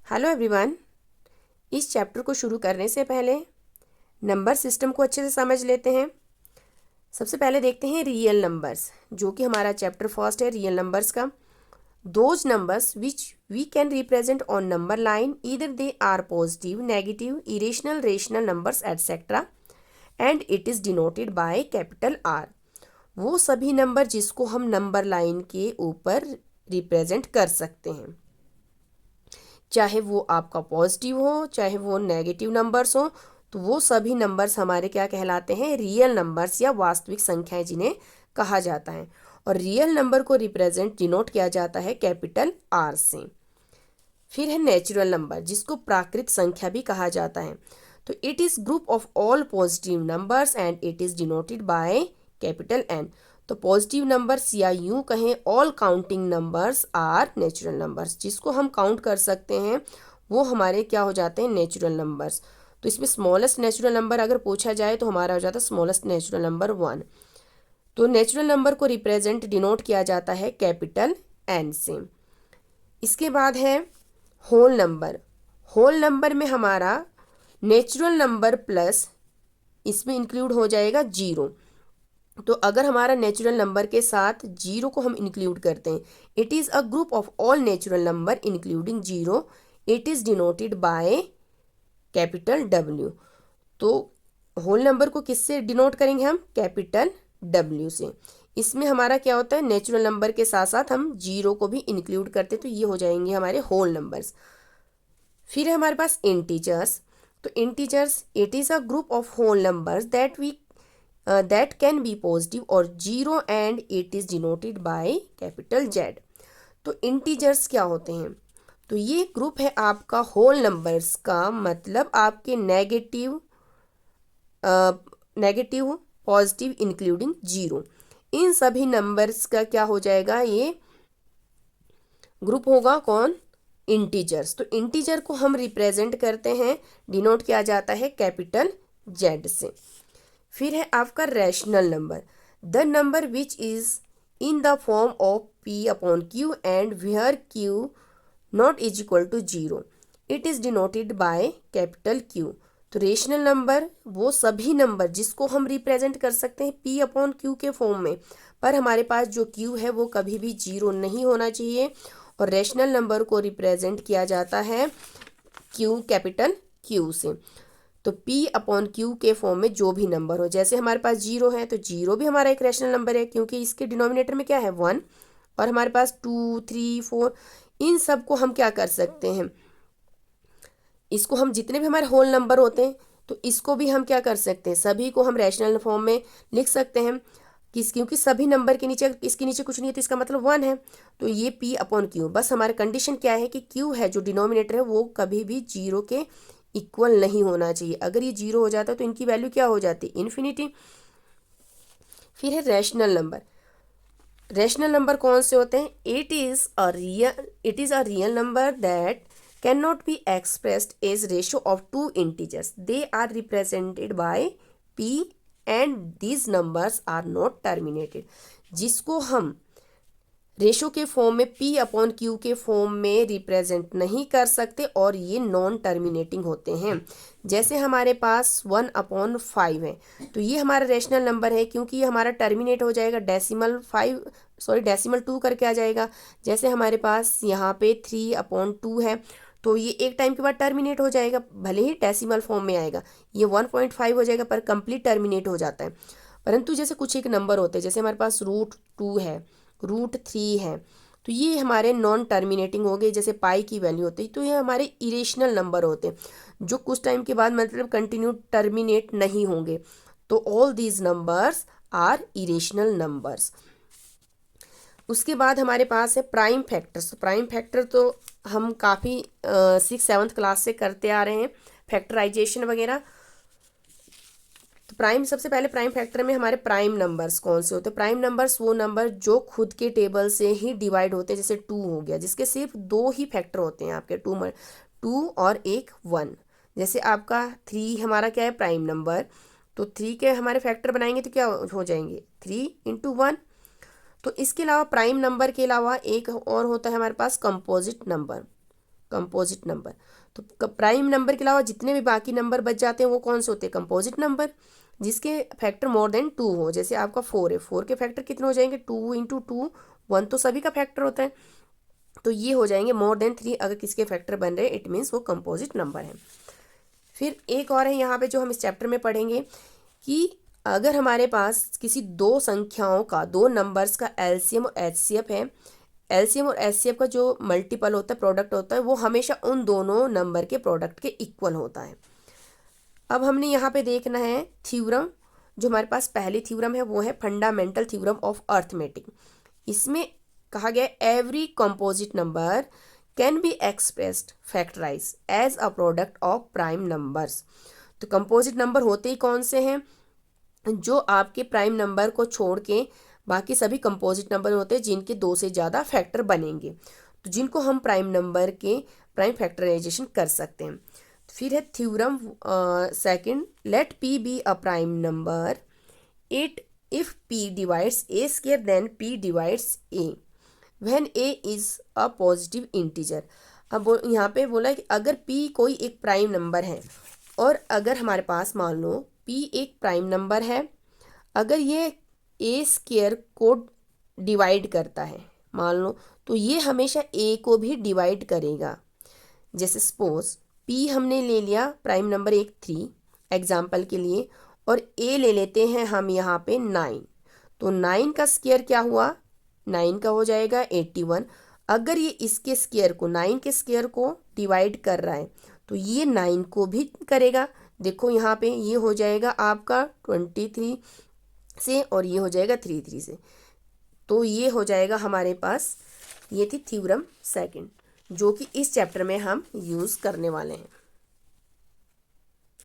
Hello everyone. इस chapter को शुरू करने से पहले नंबर सिस्टम को अच्छे से समझ लेते हैं। सबसे पहले देखते हैं रियल नंबर्स, जो कि हमारा चैप्टर फर्स्ट है रियल नंबर्स का। Those numbers which we can represent on number line, either they are positive, negative, irrational, rational numbers etcetera, and it is denoted by capital R. वो सभी number जिसको हम number line के ऊपर represent कर सकते हैं, चाहे वो आपका पॉजिटिव हो चाहे वो नेगेटिव नंबर्स हो, तो वो सभी नंबर्स हमारे क्या कहलाते हैं, रियल नंबर्स या वास्तविक संख्याएं जिन्हें कहा जाता है। और रियल नंबर को रिप्रेजेंट डिनोट किया जाता है कैपिटल आर से। फिर है नेचुरल नंबर, जिसको प्राकृत संख्या भी कहा जाता है। तो it is group of all positive numbers and it is denoted by capital N. तो पॉजिटिव नंबर्स या यूं कहें all counting numbers are natural numbers, जिसको हम काउंट कर सकते हैं वो हमारे क्या हो जाते हैं, नेचुरल नंबर्स। तो इसमें स्मॉलेस्ट नेचुरल नंबर अगर पूछा जाए तो हमारा हो जाता है स्मॉलेस्ट नेचुरल नंबर 1। तो नेचुरल नंबर को रिप्रेजेंट डिनोट किया जाता है कैपिटल एन से। इसके बाद है होल नंबर। होल नंबर में हमारा नेचुरल नंबर प्लस इसमें इंक्लूड हो जाएगा जीरो। तो अगर हमारा नेचुरल नंबर के साथ जीरो को हम इंक्लूड करते हैं, it is a group of all natural number including zero, it is denoted by capital W. तो होल नंबर को किससे डिनोट करेंगे हम, कैपिटल डब्ल्यू से। इसमें हमारा क्या होता है, नेचुरल नंबर के साथ साथ हम जीरो को भी इंक्लूड करते हैं, तो ये हो जाएंगे हमारे होल नंबर्स। फिर है हमारे पास इंटीजर्स। तो integers it is a group of whole numbers that can be positive और zero and it is denoted by capital Z. तो इंटीजर्स क्या होते हैं, तो ये ग्रुप है आपका होल नंबर्स का, मतलब आपके नेगेटिव पॉजिटिव इंक्लूडिंग जीरो, इन सभी नंबर्स का क्या हो जाएगा, ये ग्रुप होगा कौन, इंटीजर्स। तो इंटीजर को हम रिप्रेजेंट करते हैं, डिनोट किया जाता है कैपिटल जेड से। फिर है आपका rational number, the number which is in the form of p upon q and where q not is equal to zero, it is denoted by capital Q. तो रेशनल नंबर वो सभी number जिसको हम represent कर सकते हैं p upon q के form में, पर हमारे पास जो क्यू है वो कभी भी जीरो नहीं होना चाहिए। और रैशनल नंबर को रिप्रेजेंट किया जाता है क्यू, कैपिटल क्यू से। तो पी अपॉन क्यू के फॉर्म में जो भी नंबर हो, जैसे हमारे पास जीरो है तो जीरो भी हमारा एक रैशनल नंबर है, क्योंकि इसके डिनोमिनेटर में क्या है, 1। और हमारे पास 2, 3, 4, इन सब को हम क्या कर सकते हैं, इसको हम जितने भी हमारे होल नंबर होते हैं तो इसको भी हम क्या कर सकते हैं, सभी को हम रैशनल फॉर्म में लिख सकते हैं। क्योंकि सभी नंबर के नीचे, इसके नीचे कुछ नहीं है तो इसका मतलब 1 है। तो ये पी अपॉन क्यू, बस हमारे कंडीशन क्या है कि क्यू है जो डिनोमिनेटर है वो कभी भी जीरो के इक्वल नहीं होना चाहिए। अगर ये जीरो हो जाता है तो इनकी वैल्यू क्या हो जाती है, इन्फिनिटी। फिर है रैशनल नंबर। रैशनल नंबर कौन से होते हैं, it is a real number that can not be expressed as ratio of two integers, they are represented by p and these numbers are not terminated. जिसको हम ratio के form में p upon q के form में represent नहीं कर सकते और ये नॉन टर्मिनेटिंग होते हैं। जैसे हमारे पास 1/5 है, तो ये हमारा रेशनल नंबर है क्योंकि ये हमारा टर्मिनेट हो जाएगा डेसिमल 2 करके आ जाएगा। जैसे हमारे पास यहाँ पे 3/2 है, तो ये एक टाइम के बाद टर्मिनेट हो जाएगा, भले ही डेसिमल फॉर्म में आएगा, ये 1.5 हो जाएगा पर कंप्लीट टर्मिनेट हो जाता है। परंतु जैसे कुछ एक नंबर होते हैं, जैसे हमारे पास √2 है, √3 है, तो ये हमारे नॉन टर्मिनेटिंग हो गए। जैसे पाई की वैल्यू होती है, तो ये हमारे इरेशनल नंबर होते हैं जो कुछ टाइम के बाद मतलब कंटिन्यू टर्मिनेट नहीं होंगे। तो all these numbers are irrational numbers. उसके बाद हमारे पास है प्राइम फैक्टर्स। प्राइम फैक्टर तो हम काफ़ी 6th-7th क्लास से करते आ रहे हैं, फैक्टराइजेशन वगैरह। तो सबसे पहले प्राइम फैक्टर में हमारे प्राइम नंबर्स कौन से होते हैं, प्राइम नंबर्स वो नंबर जो खुद के टेबल से ही डिवाइड होते हैं। जैसे 2 हो गया, जिसके सिर्फ 2 ही फैक्टर होते हैं आपके, 2 और एक 1। जैसे आपका 3 हमारा क्या है, प्राइम नंबर, तो 3 के हमारे फैक्टर बनाएंगे तो क्या हो जाएंगे, 3 × 1। तो इसके अलावा प्राइम नंबर के अलावा एक और होता है हमारे पास कंपोजिट नंबर। Composite number. तो प्राइम नंबर के अलावा जितने भी बाकी नंबर बच जाते हैं वो कौन से होते हैं? कंपोजिट नंबर, जिसके फैक्टर मोर देन 2 हो। जैसे आपका 4 है, 4 के फैक्टर कितने हो जाएंगे? 2 इंटू 2 1 तो सभी का फैक्टर होता है, तो ये हो जाएंगे मोर देन 3। अगर किसके फैक्टर बन रहे हैं इट मीन्स वो कंपोजिट नंबर है। फिर एक और है यहाँ पे जो हम इस चैप्टर में पढ़ेंगे कि अगर हमारे पास किसी दो संख्याओं का, दो नंबर्स का एलसीएम और एचसीएफ है, एलसीएम और एचसीएफ का जो मल्टीपल होता है, प्रोडक्ट होता है, वो हमेशा उन दोनों नंबर के प्रोडक्ट के इक्वल होता है। अब हमने यहाँ पे देखना है थ्योरम। जो हमारे पास पहली थ्योरम है वो है फंडामेंटल थ्योरम ऑफ अर्थमेटिक। इसमें कहा गया every composite number can be expressed factorise as a product of prime numbers. तो कंपोजिट नंबर होते ही कौन से हैं? जो आपके प्राइम नंबर को छोड़ के बाकी सभी कंपोजिट नंबर होते हैं जिनके 2 से ज़्यादा फैक्टर बनेंगे, तो जिनको हम प्राइम नंबर के प्राइम फैक्टराइजेशन कर सकते हैं। फिर है theorem second, let p be a prime number it if p divides a square then p divides a when a is a positive integer. अब यहाँ पे बोला कि अगर p कोई एक प्राइम नंबर है और अगर हमारे पास मान लो p एक प्राइम नंबर है, अगर ये ए स्क्वायर को डिवाइड करता है मान लो, तो ये हमेशा a को भी डिवाइड करेगा। जैसे सपोज p हमने ले लिया प्राइम नंबर एक 3 एग्जाम्पल के लिए, और a ले लेते हैं हम यहाँ पे 9, तो 9 का स्क्वायर क्या हुआ? 9 का हो जाएगा 81। अगर ये इसके स्क्वायर को, 9 के स्क्वायर को डिवाइड कर रहा है तो ये 9 को भी करेगा। देखो यहाँ पे ये हो जाएगा आपका 23 से और ये हो जाएगा 33 से, तो ये हो जाएगा हमारे पास। ये थी थ्योरम सेकंड जो कि इस चैप्टर में हम यूज़ करने वाले हैं।